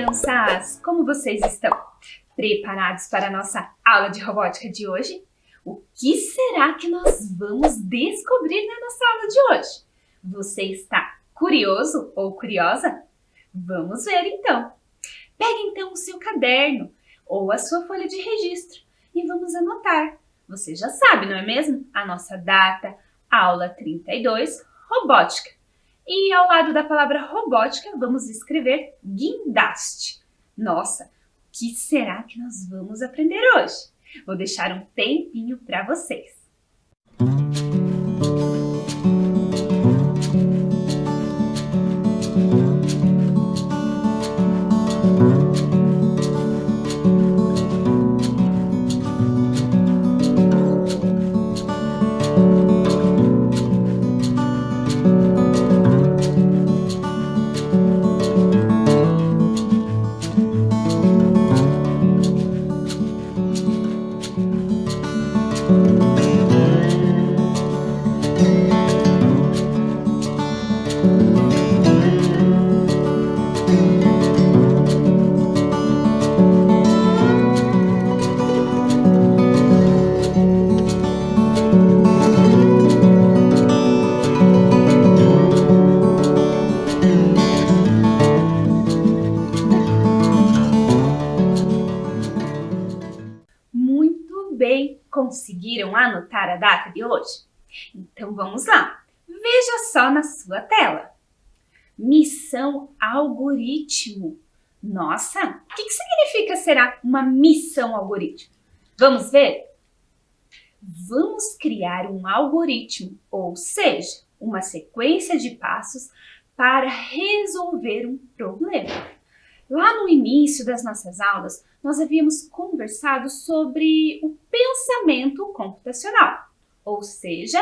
crianças! Como vocês estão? Preparados para a nossa aula de robótica de hoje? O que será que nós vamos descobrir na nossa aula de hoje? Você está curioso ou curiosa? Vamos ver então! Pegue então o seu caderno ou a sua folha de registro e vamos anotar. Você já sabe, não é mesmo? A nossa data, aula 32, robótica. E ao lado da palavra robótica, vamos escrever guindaste. Nossa, o que será que nós vamos aprender hoje? Vou deixar um tempinho para vocês. Muito bem, conseguiram anotar a data de hoje? Então vamos lá, veja só na sua tela. Missão algoritmo. Nossa, o que significa será uma missão algoritmo? Vamos ver? Vamos criar um algoritmo, ou seja, uma sequência de passos para resolver um problema. Lá no início das nossas aulas, nós havíamos conversado sobre o pensamento computacional, ou seja,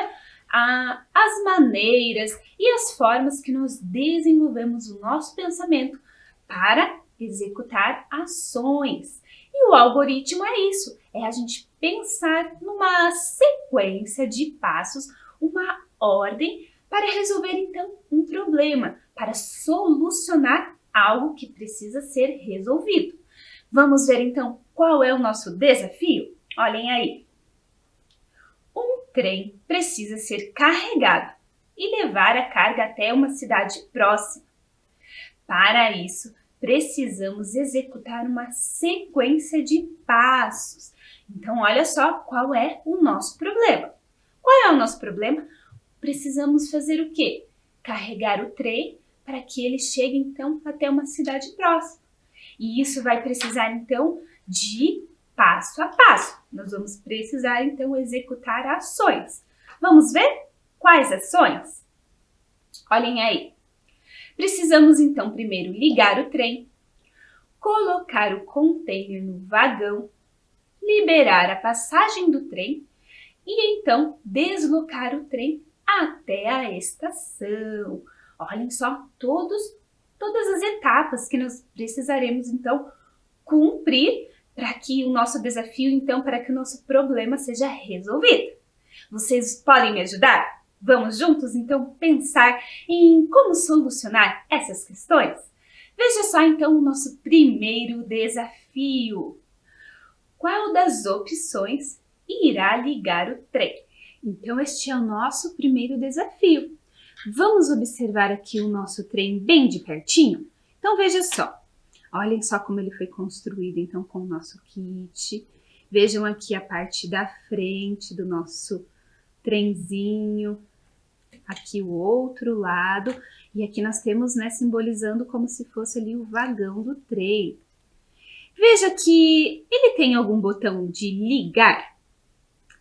as maneiras e as formas que nós desenvolvemos o nosso pensamento para executar ações. E o algoritmo é isso, é a gente pensar numa sequência de passos, uma ordem para resolver então um problema, para solucionar algo que precisa ser resolvido. Vamos ver então qual é o nosso desafio? Olhem aí. Um trem precisa ser carregado e levar a carga até uma cidade próxima. Para isso, precisamos executar uma sequência de passos. Então, olha só qual é o nosso problema. Qual é o nosso problema? Precisamos fazer o quê? Carregar o trem para que ele chegue, então, até uma cidade próxima. E isso vai precisar, então, de passo a passo. Nós vamos precisar, então, executar ações. Vamos ver quais ações? Olhem aí. Precisamos, então, primeiro ligar o trem, colocar o container no vagão, liberar a passagem do trem e, então, deslocar o trem até a estação. Olhem só todas as etapas que nós precisaremos, então, cumprir para que o nosso desafio, então, para que o nosso problema seja resolvido. Vocês podem me ajudar? Vamos juntos, então, pensar em como solucionar essas questões? Veja só, então, o nosso primeiro desafio. Qual das opções irá ligar o trem? Então, este é o nosso primeiro desafio. Vamos observar aqui o nosso trem bem de pertinho? Então veja só, olhem só como ele foi construído então com o nosso kit. Vejam aqui a parte da frente do nosso trenzinho, aqui o outro lado e aqui nós temos, né, simbolizando como se fosse ali o vagão do trem. Veja que ele tem algum botão de ligar.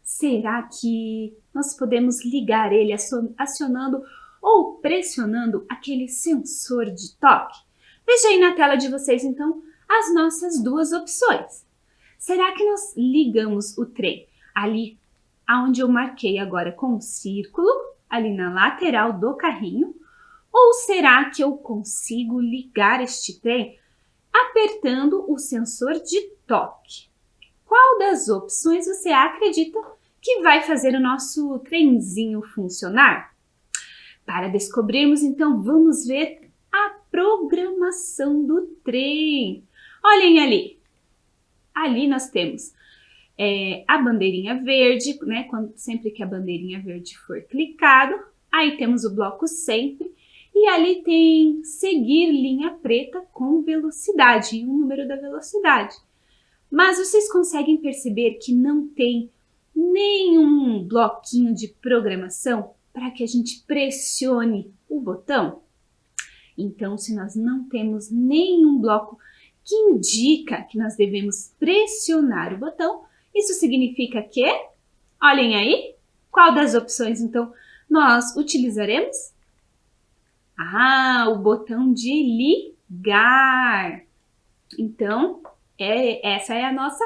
Será que nós podemos ligar ele acionando ou pressionando aquele sensor de toque? Veja aí na tela de vocês, então, as nossas duas opções. Será que nós ligamos o trem ali onde eu marquei agora com um círculo, ali na lateral do carrinho? Ou será que eu consigo ligar este trem apertando o sensor de toque? Qual das opções você acredita que vai fazer o nosso trenzinho funcionar? Para descobrirmos, então, vamos ver a programação do trem. Olhem ali. Ali nós temos a bandeirinha verde, né? Sempre que a bandeirinha verde for clicado, aí temos o bloco sempre. E ali tem seguir linha preta com velocidade, e o número da velocidade. Mas vocês conseguem perceber que não tem nenhum bloquinho de programação para que a gente pressione o botão? Então, se nós não temos nenhum bloco que indica que nós devemos pressionar o botão, isso significa que, olhem aí, qual das opções então nós utilizaremos? O botão de ligar. Então, essa é o nosso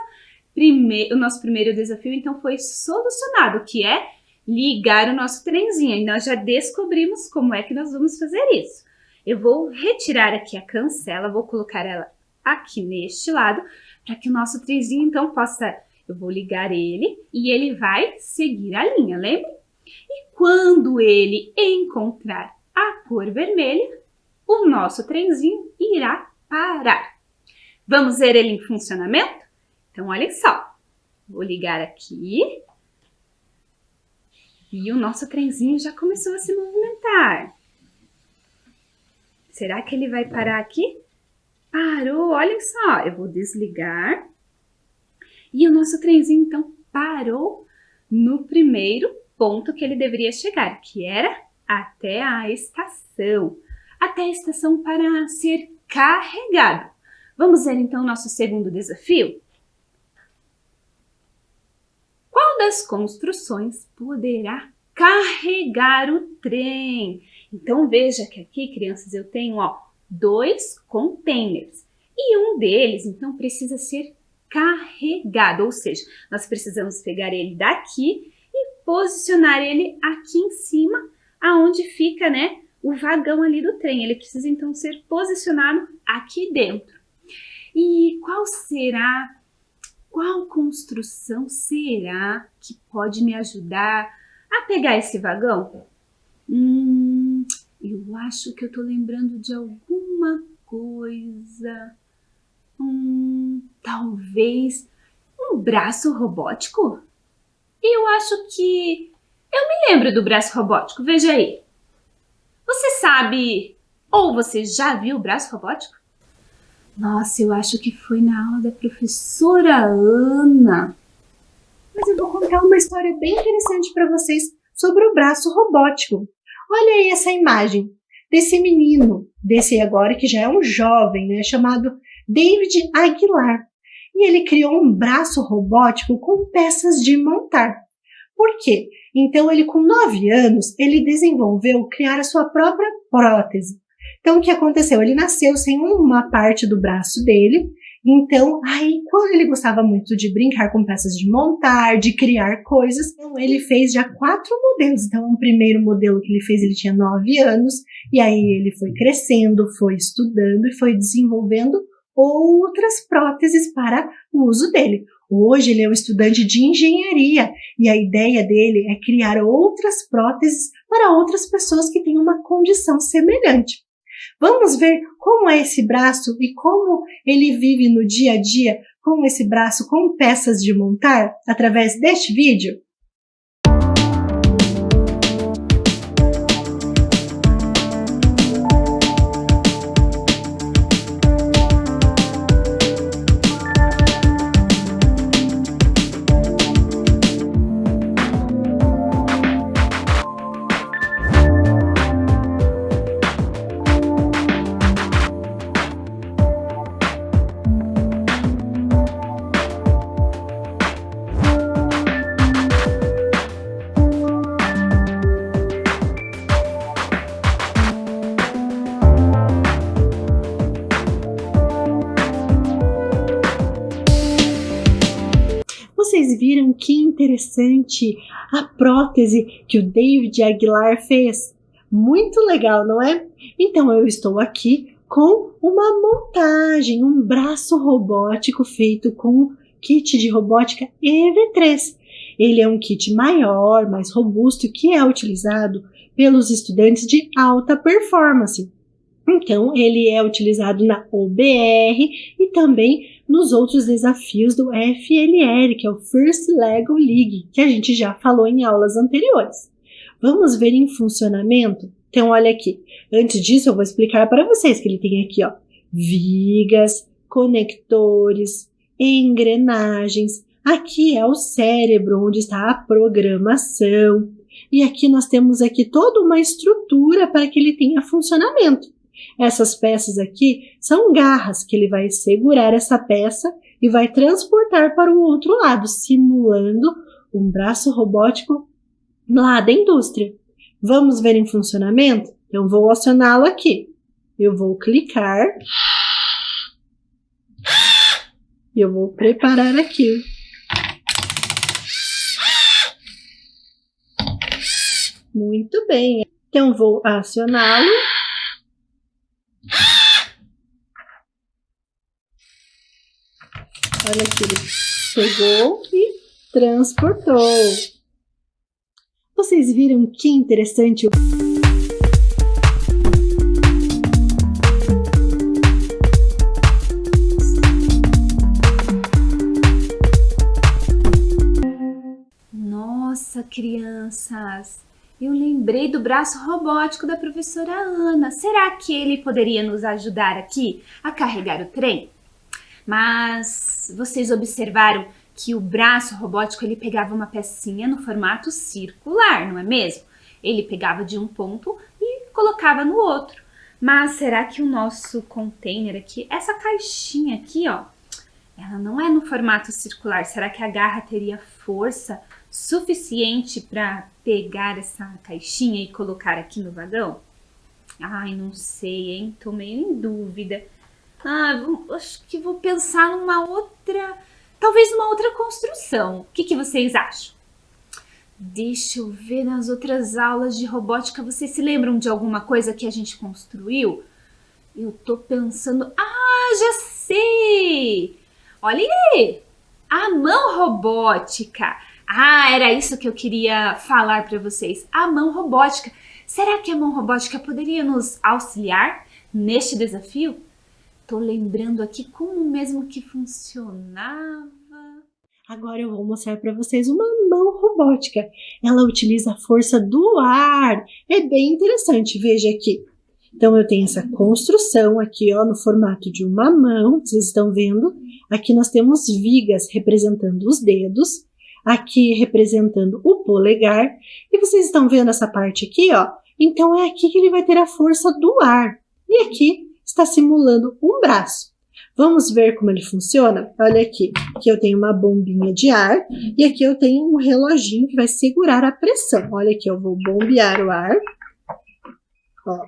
primeiro desafio, então foi solucionado, que é ligar o nosso trenzinho. E nós já descobrimos como é que nós vamos fazer isso. Eu vou retirar aqui a cancela, vou colocar ela aqui neste lado, para que o nosso trenzinho então eu vou ligar ele e ele vai seguir a linha, lembra? E quando ele encontrar a cor vermelha, o nosso trenzinho irá parar. Vamos ver ele em funcionamento? Então, olhem só. Vou ligar aqui. E o nosso trenzinho já começou a se movimentar. Será que ele vai parar aqui? Parou, olhem só. Eu vou desligar. E o nosso trenzinho, então, parou no primeiro ponto que ele deveria chegar, que era até a estação. Até a estação para ser carregado. Vamos ver então o nosso segundo desafio? Qual das construções poderá carregar o trem? Então veja que aqui, crianças, eu tenho 2 containers. E um deles, então, precisa ser carregado. Ou seja, nós precisamos pegar ele daqui e posicionar ele aqui em cima, aonde fica, né, o vagão ali do trem. Ele precisa, então, ser posicionado aqui dentro. E qual construção será que pode me ajudar a pegar esse vagão? Eu acho que eu tô lembrando de alguma coisa. Talvez um braço robótico? Eu acho que eu me lembro do braço robótico, veja aí. Você sabe ou você já viu o braço robótico? Nossa, eu acho que foi na aula da professora Ana. Mas eu vou contar uma história bem interessante para vocês sobre o braço robótico. Olha aí essa imagem desse menino, desse agora que já é um jovem, né, chamado David Aguilar. E ele criou um braço robótico com peças de montar. Por quê? Então ele com 9 anos, ele desenvolveu criar a sua própria prótese. Então o que aconteceu? Ele nasceu sem uma parte do braço dele. Então, aí, quando ele gostava muito de brincar com peças de montar, de criar coisas, então ele fez já 4 modelos. Então, o primeiro modelo que ele fez, ele tinha 9 anos, e aí ele foi crescendo, foi estudando e foi desenvolvendo outras próteses para o uso dele. Hoje ele é um estudante de engenharia e a ideia dele é criar outras próteses para outras pessoas que têm uma condição semelhante. Vamos ver como é esse braço e como ele vive no dia a dia com esse braço com peças de montar através deste vídeo? Vocês viram que interessante a prótese que o David Aguilar fez? Muito legal, não é? Então eu estou aqui com uma montagem, um braço robótico feito com kit de robótica EV3. Ele é um kit maior, mais robusto, que é utilizado pelos estudantes de alta performance. Então, ele é utilizado na OBR e também nos outros desafios do FLL, que é o First Lego League, que a gente já falou em aulas anteriores. Vamos ver em funcionamento? Então, olha aqui. Antes disso, eu vou explicar para vocês que ele tem aqui, ó, vigas, conectores, engrenagens. Aqui é o cérebro, onde está a programação. E aqui nós temos aqui toda uma estrutura para que ele tenha funcionamento. Essas peças aqui são garras que ele vai segurar essa peça e vai transportar para o outro lado, simulando um braço robótico lá da indústria. Vamos ver em funcionamento? Eu vou acioná-lo aqui. Eu vou clicar. E eu vou preparar aqui. Muito bem. Então, vou acioná-lo. Olha aqui, ele pegou e transportou. Vocês viram que interessante? Nossa, crianças! Eu lembrei do braço robótico da professora Ana. Será que ele poderia nos ajudar aqui a carregar o trem? Mas vocês observaram que o braço robótico ele pegava uma pecinha no formato circular, não é mesmo? Ele pegava de um ponto e colocava no outro. Mas será que o nosso container aqui, essa caixinha aqui, ó, ela não é no formato circular? Será que a garra teria força suficiente para pegar essa caixinha e colocar aqui no vagão? Ai, não sei, hein? Tô meio em dúvida. Acho que vou pensar numa outra, talvez numa outra construção. O que vocês acham? Deixa eu ver nas outras aulas de robótica. Vocês se lembram de alguma coisa que a gente construiu? Eu tô pensando... já sei! Olha aí! A mão robótica! Era isso que eu queria falar para vocês. A mão robótica. Será que a mão robótica poderia nos auxiliar neste desafio? Tô lembrando aqui como mesmo que funcionava. Agora eu vou mostrar para vocês uma mão robótica. Ela utiliza a força do ar. É bem interessante, veja aqui. Então eu tenho essa construção aqui, ó, no formato de uma mão, vocês estão vendo? Aqui nós temos vigas representando os dedos, aqui representando o polegar. E vocês estão vendo essa parte aqui, ó? Então é aqui que ele vai ter a força do ar. E aqui está simulando um braço. Vamos ver como ele funciona? Olha aqui, aqui eu tenho uma bombinha de ar e aqui eu tenho um reloginho que vai segurar a pressão. Olha aqui, eu vou bombear o ar. Ó,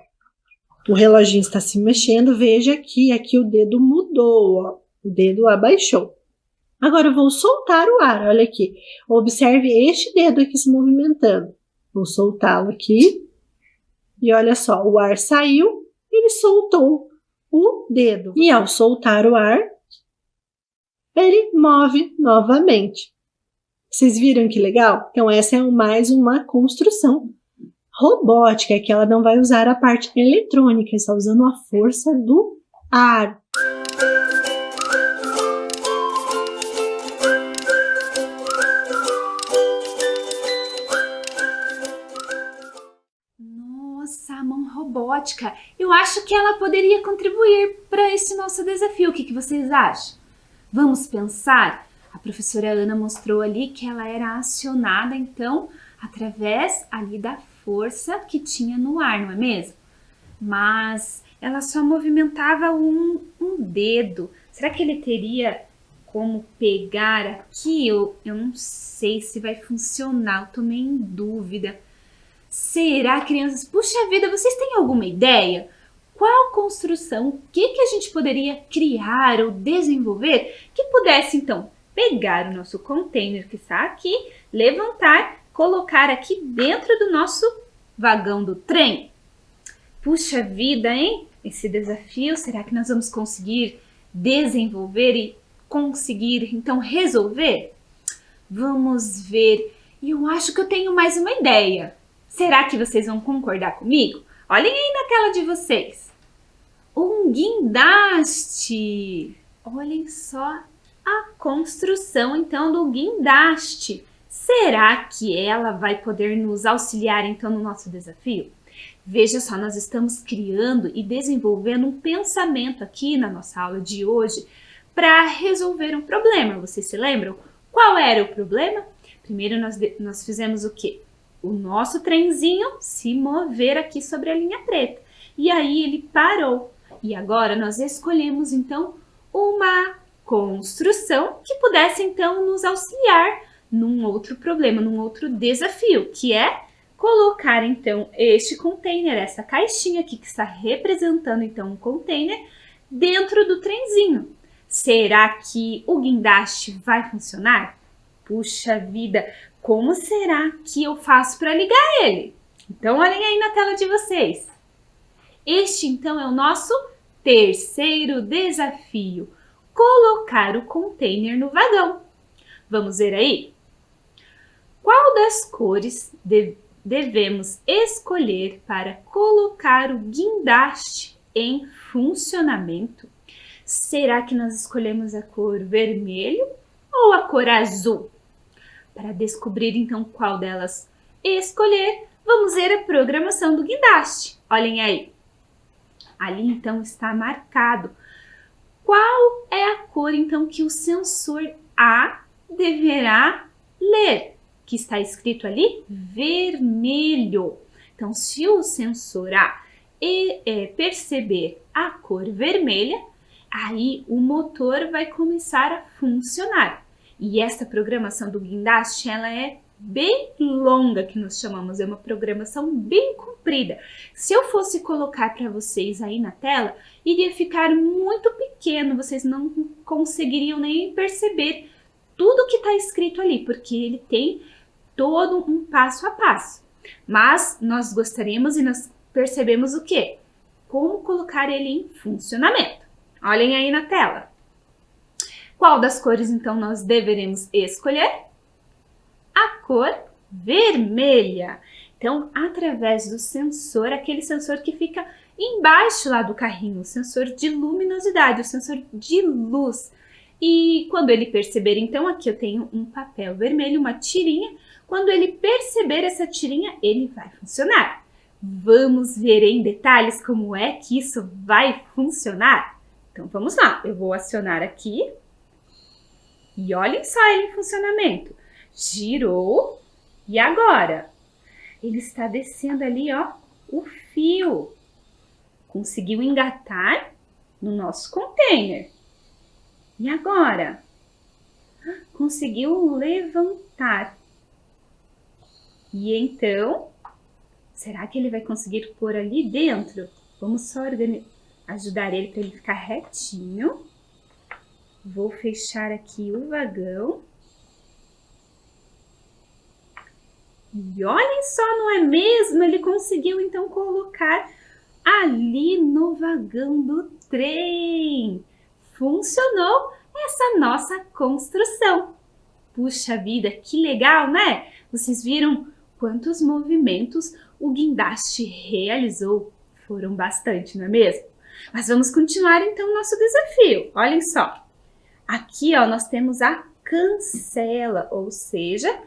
o reloginho está se mexendo, veja que aqui o dedo mudou, ó, o dedo abaixou. Agora eu vou soltar o ar, olha aqui. Observe este dedo aqui se movimentando. Vou soltá-lo aqui e olha só, o ar saiu, ele soltou o dedo. E ao soltar o ar, ele move novamente. Vocês viram que legal? Então essa é mais uma construção robótica, que ela não vai usar a parte eletrônica, está usando a força do ar. Nossa, a mão robótica. Eu acho que ela poderia contribuir para esse nosso desafio. O que vocês acham? Vamos pensar? A professora Ana mostrou ali que ela era acionada, então, através ali da força que tinha no ar, não é mesmo? Mas ela só movimentava um dedo. Será que ele teria como pegar aqui? Eu não sei se vai funcionar, eu tô meio em dúvida. Será, crianças? Puxa vida, vocês têm alguma ideia? Qual construção, o que a gente poderia criar ou desenvolver que pudesse, então, pegar o nosso container que está aqui, levantar, colocar aqui dentro do nosso vagão do trem? Puxa vida, hein? Esse desafio, será que nós vamos conseguir desenvolver e conseguir, então, resolver? Vamos ver. E eu acho que eu tenho mais uma ideia. Será que vocês vão concordar comigo? Olhem aí na tela de vocês. Um guindaste. Olhem só a construção então do guindaste. Será que ela vai poder nos auxiliar então no nosso desafio? Veja só, nós estamos criando e desenvolvendo um pensamento aqui na nossa aula de hoje para resolver um problema. Vocês se lembram? Qual era o problema? Primeiro nós fizemos o quê? O nosso trenzinho se mover aqui sobre a linha preta. E aí ele parou. E agora nós escolhemos então uma construção que pudesse então nos auxiliar num outro problema, num outro desafio, que é colocar então este container, essa caixinha aqui que está representando então um container dentro do trenzinho. Será que o guindaste vai funcionar? Puxa vida, como será que eu faço para ligar ele? Então olhem aí na tela de vocês. Este então é o nosso terceiro desafio, colocar o container no vagão. Vamos ver aí? Qual das cores devemos escolher para colocar o guindaste em funcionamento? Será que nós escolhemos a cor vermelho ou a cor azul? Para descobrir então qual delas escolher, vamos ver a programação do guindaste. Olhem aí. Ali então está marcado qual é a cor então que o sensor A deverá ler, que está escrito ali vermelho. Então, se o sensor A perceber a cor vermelha, aí o motor vai começar a funcionar. E essa programação do guindaste, ela é bem longa, que nós chamamos, é uma programação bem comprida. Se eu fosse colocar para vocês aí na tela, iria ficar muito pequeno, vocês não conseguiriam nem perceber tudo que está escrito ali, porque ele tem todo um passo a passo. Mas nós gostaríamos e nós percebemos o quê? Como colocar ele em funcionamento. Olhem aí na tela. Qual das cores então nós deveremos escolher? A cor vermelha. Então, através do sensor, aquele sensor que fica embaixo lá do carrinho, o sensor de luminosidade, o sensor de luz. E quando ele perceber, então, aqui eu tenho um papel vermelho, uma tirinha. Quando ele perceber essa tirinha, ele vai funcionar. Vamos ver em detalhes como é que isso vai funcionar? Então, vamos lá. Eu vou acionar aqui. E olhem só ele em funcionamento. Girou. E agora? Ele está descendo ali, ó, o fio. Conseguiu engatar no nosso container. E agora? Conseguiu levantar. E então, será que ele vai conseguir pôr ali dentro? Vamos só ajudar ele para ele ficar retinho. Vou fechar aqui o vagão. E olhem só, não é mesmo? Ele conseguiu então colocar ali no vagão do trem. Funcionou essa nossa construção. Puxa vida, que legal, né? Vocês viram quantos movimentos o guindaste realizou? Foram bastante, não é mesmo? Mas vamos continuar então o nosso desafio. Olhem só. Aqui, ó, nós temos a cancela, ou seja,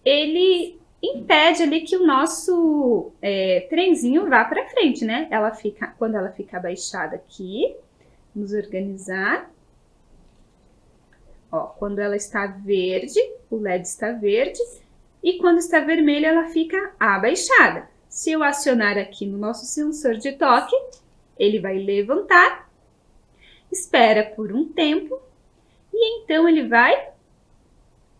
ele impede ali que o nosso trenzinho vá para frente, né? Quando ela fica abaixada aqui, vamos organizar. Ó, quando ela está verde, o LED está verde, e quando está vermelha, ela fica abaixada. Se eu acionar aqui no nosso sensor de toque, ele vai levantar, espera por um tempo, e então ele vai,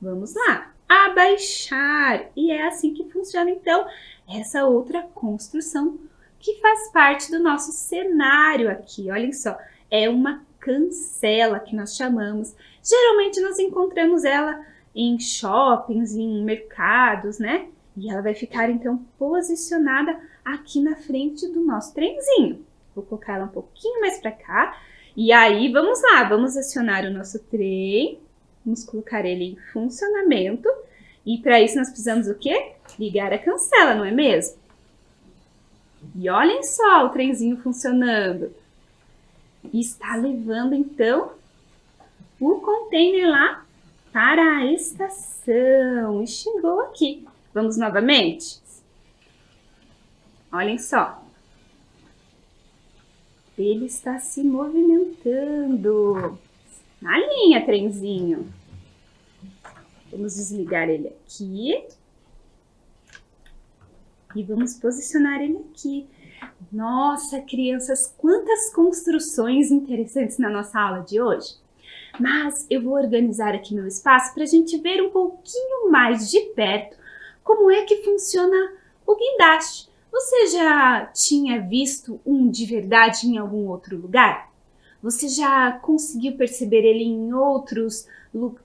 vamos lá, abaixar. E é assim que funciona, então, essa outra construção que faz parte do nosso cenário aqui. Olhem só, é uma cancela que nós chamamos. Geralmente nós encontramos ela em shoppings, em mercados, né? E ela vai ficar, então, posicionada aqui na frente do nosso trenzinho. Vou colocar ela um pouquinho mais para cá. E aí, vamos lá, vamos acionar o nosso trem. Vamos colocar ele em funcionamento. E para isso nós precisamos o quê? Ligar a cancela, não é mesmo? E olhem só o trenzinho funcionando. E está levando então o container lá para a estação. E chegou aqui. Vamos novamente? Olhem só. Ele está se movimentando. Na linha, trenzinho. Vamos desligar ele aqui. E vamos posicionar ele aqui. Nossa, crianças, quantas construções interessantes na nossa aula de hoje. Mas eu vou organizar aqui meu espaço para a gente ver um pouquinho mais de perto como é que funciona o guindaste. Você já tinha visto um de verdade em algum outro lugar? Você já conseguiu perceber ele em outros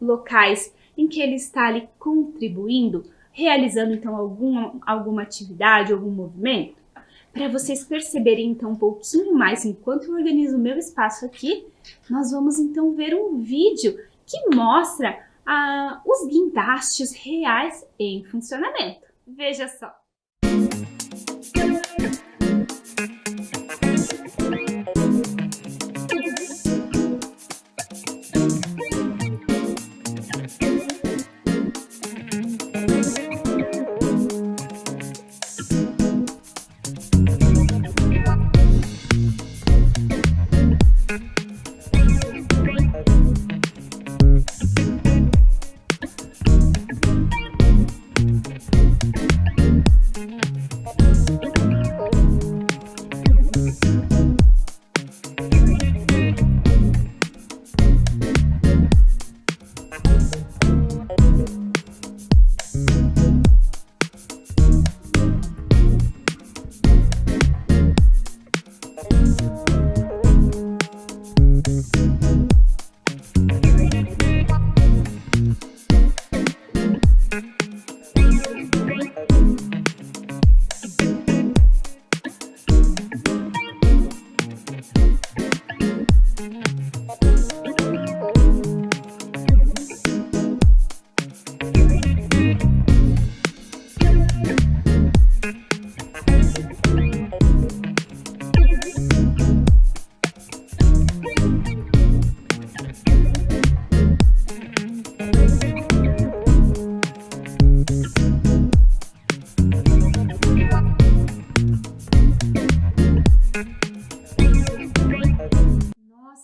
locais em que ele está ali contribuindo, realizando então alguma atividade, algum movimento? Para vocês perceberem então um pouquinho mais enquanto eu organizo o meu espaço aqui, nós vamos então ver um vídeo que mostra os guindastes reais em funcionamento. Veja só!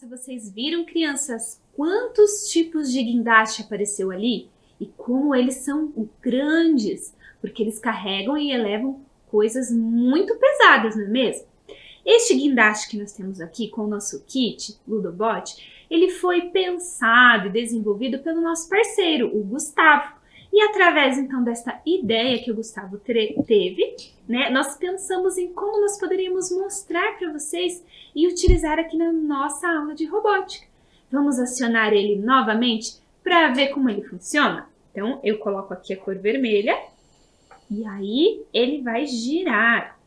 Vocês viram, crianças, quantos tipos de guindaste apareceu ali? E como eles são grandes, porque eles carregam e elevam coisas muito pesadas, não é mesmo? Este guindaste que nós temos aqui com o nosso kit Ludobot, ele foi pensado e desenvolvido pelo nosso parceiro, o Gustavo. E através então desta ideia que o Gustavo teve, né, nós pensamos em como nós poderíamos mostrar para vocês e utilizar aqui na nossa aula de robótica. Vamos acionar ele novamente para ver como ele funciona? Então eu coloco aqui a cor vermelha e aí ele vai girar.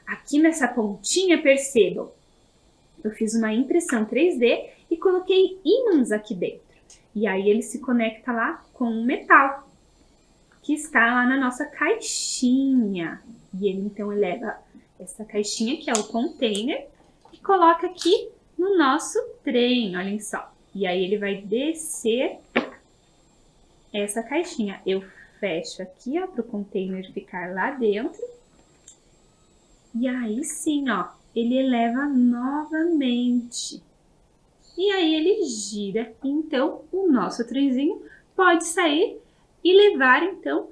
Aqui nessa pontinha, percebam, eu fiz uma impressão 3D e coloquei ímãs aqui dentro. E aí ele se conecta lá com o metal que está lá na nossa caixinha. E ele então eleva essa caixinha, que é o container, e coloca aqui no nosso trem, olhem só. E aí ele vai descer essa caixinha. Eu fecho aqui, ó, para o container ficar lá dentro. E aí sim, ó, ele eleva novamente. E aí ele gira. Então, o nosso trenzinho pode sair e levar, então,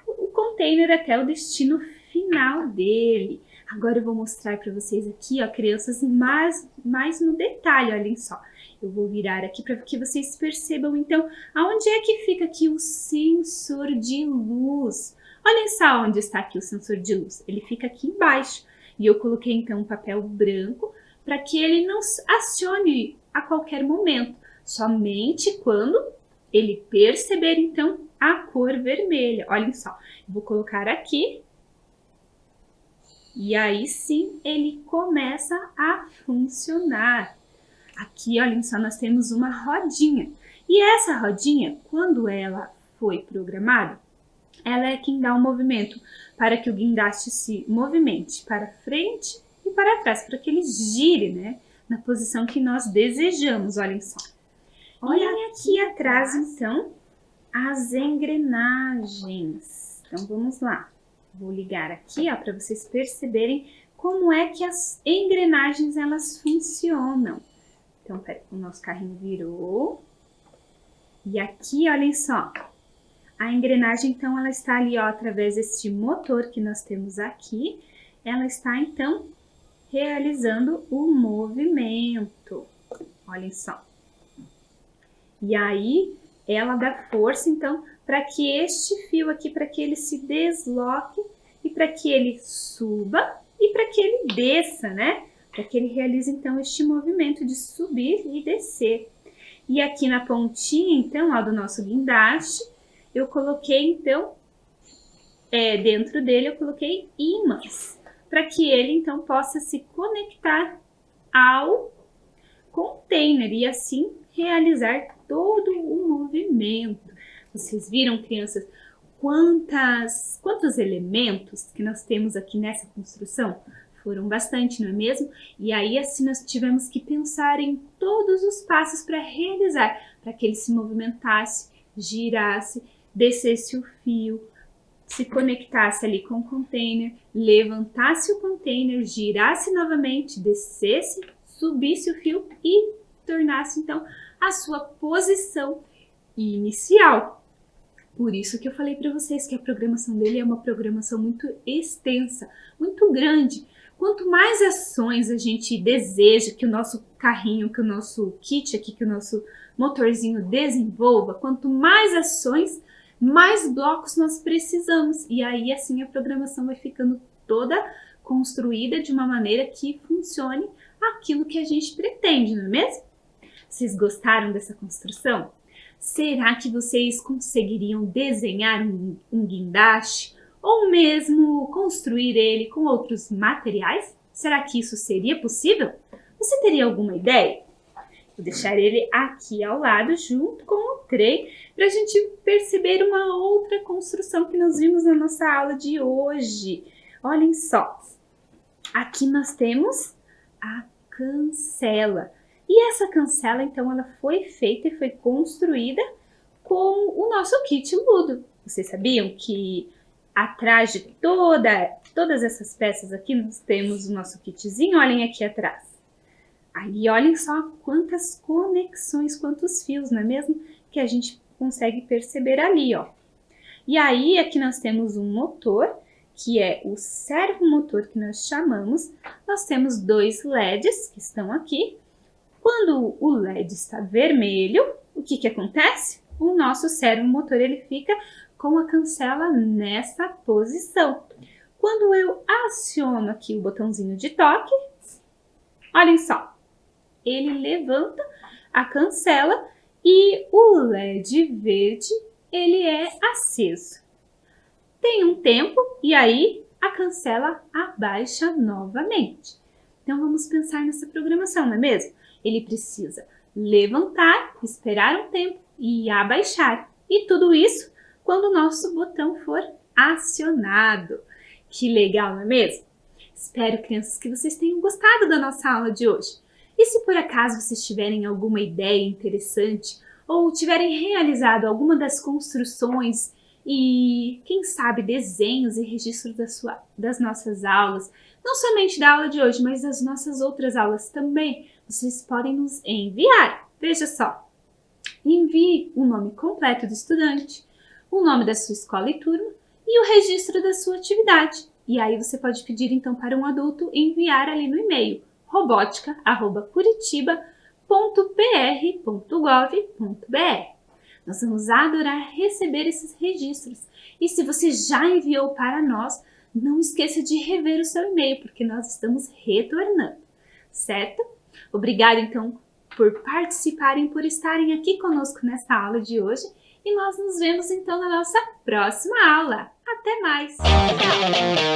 o container até o destino final dele. Agora eu vou mostrar para vocês aqui, ó, crianças, mais no detalhe, olhem só. Eu vou virar aqui para que vocês percebam, então, aonde é que fica aqui o sensor de luz. Olhem só onde está aqui o sensor de luz. Ele fica aqui embaixo. E eu coloquei, então, um papel branco para que ele não acione a qualquer momento. Somente quando ele perceber, então, a cor vermelha. Olhem só, eu vou colocar aqui. E aí sim, ele começa a funcionar. Aqui, olhem só, nós temos uma rodinha. E essa rodinha, quando ela foi programada, ela é quem dá o movimento para que o guindaste se movimente para frente e para trás, para que ele gire, né, na posição que nós desejamos, olhem só. Olhem aqui atrás, então, as engrenagens. Então, vamos lá. Vou ligar aqui, ó, para vocês perceberem como é que as engrenagens, elas funcionam. Então, peraí, o nosso carrinho virou. E aqui, olhem só, a engrenagem, então, ela está ali, ó, através deste motor que nós temos aqui. Ela está, então, realizando o movimento. Olhem só. E aí, ela dá força, então, para que este fio aqui, para que ele se desloque e para que ele suba e para que ele desça, né? Para que ele realize, então, este movimento de subir e descer. E aqui na pontinha, então, ó, do nosso guindaste, eu coloquei, então, dentro dele eu coloquei ímãs, para que ele, então, possa se conectar ao container e assim realizar todo o movimento. Vocês viram, crianças, quantos elementos que nós temos aqui nessa construção? Foram bastante, não é mesmo? E aí, assim, nós tivemos que pensar em todos os passos para realizar, para que ele se movimentasse, girasse, descesse o fio, se conectasse ali com o container, levantasse o container, girasse novamente, descesse, subisse o fio e tornasse, então, a sua posição inicial. Por isso que eu falei para vocês que a programação dele é uma programação muito extensa, muito grande. Quanto mais ações a gente deseja que o nosso carrinho, que o nosso kit aqui, que o nosso motorzinho desenvolva, quanto mais ações, mais blocos nós precisamos. E aí, assim, a programação vai ficando toda construída de uma maneira que funcione aquilo que a gente pretende, não é mesmo? Vocês gostaram dessa construção? Será que vocês conseguiriam desenhar um guindaste ou mesmo construir ele com outros materiais? Será que isso seria possível? Você teria alguma ideia? Vou deixar ele aqui ao lado junto com o trem para a gente perceber uma outra construção que nós vimos na nossa aula de hoje. Olhem só, aqui nós temos a cancela. E essa cancela, então, ela foi feita e foi construída com o nosso kit Ludo. Vocês sabiam que atrás de todas essas peças aqui, nós temos o nosso kitzinho? Olhem aqui atrás. Aí, olhem só quantas conexões, quantos fios, não é mesmo? Que a gente consegue perceber ali, ó. E aí, aqui nós temos um motor, que é o servomotor que nós chamamos. Nós temos 2 LEDs que estão aqui. Quando o LED está vermelho, o que acontece? O nosso servomotor ele fica com a cancela nessa posição. Quando eu aciono aqui o botãozinho de toque, olhem só, ele levanta a cancela e o LED verde ele é aceso. Tem um tempo e aí a cancela abaixa novamente. Então vamos pensar nessa programação, não é mesmo? Ele precisa levantar, esperar um tempo e abaixar. E tudo isso quando o nosso botão for acionado. Que legal, não é mesmo? Espero, crianças, que vocês tenham gostado da nossa aula de hoje. E se por acaso vocês tiverem alguma ideia interessante ou tiverem realizado alguma das construções e, quem sabe, desenhos e registros das nossas aulas, não somente da aula de hoje, mas das nossas outras aulas também, vocês podem nos enviar. Veja só, envie o nome completo do estudante, o nome da sua escola e turma e o registro da sua atividade. E aí você pode pedir então para um adulto enviar ali no e-mail robotica@curitiba.pr.gov.br. Nós vamos adorar receber esses registros. E se você já enviou para nós, não esqueça de rever o seu e-mail, porque nós estamos retornando, certo? Obrigada, então, por participarem, por estarem aqui conosco nessa aula de hoje. E nós nos vemos, então, na nossa próxima aula. Até mais! Tchau!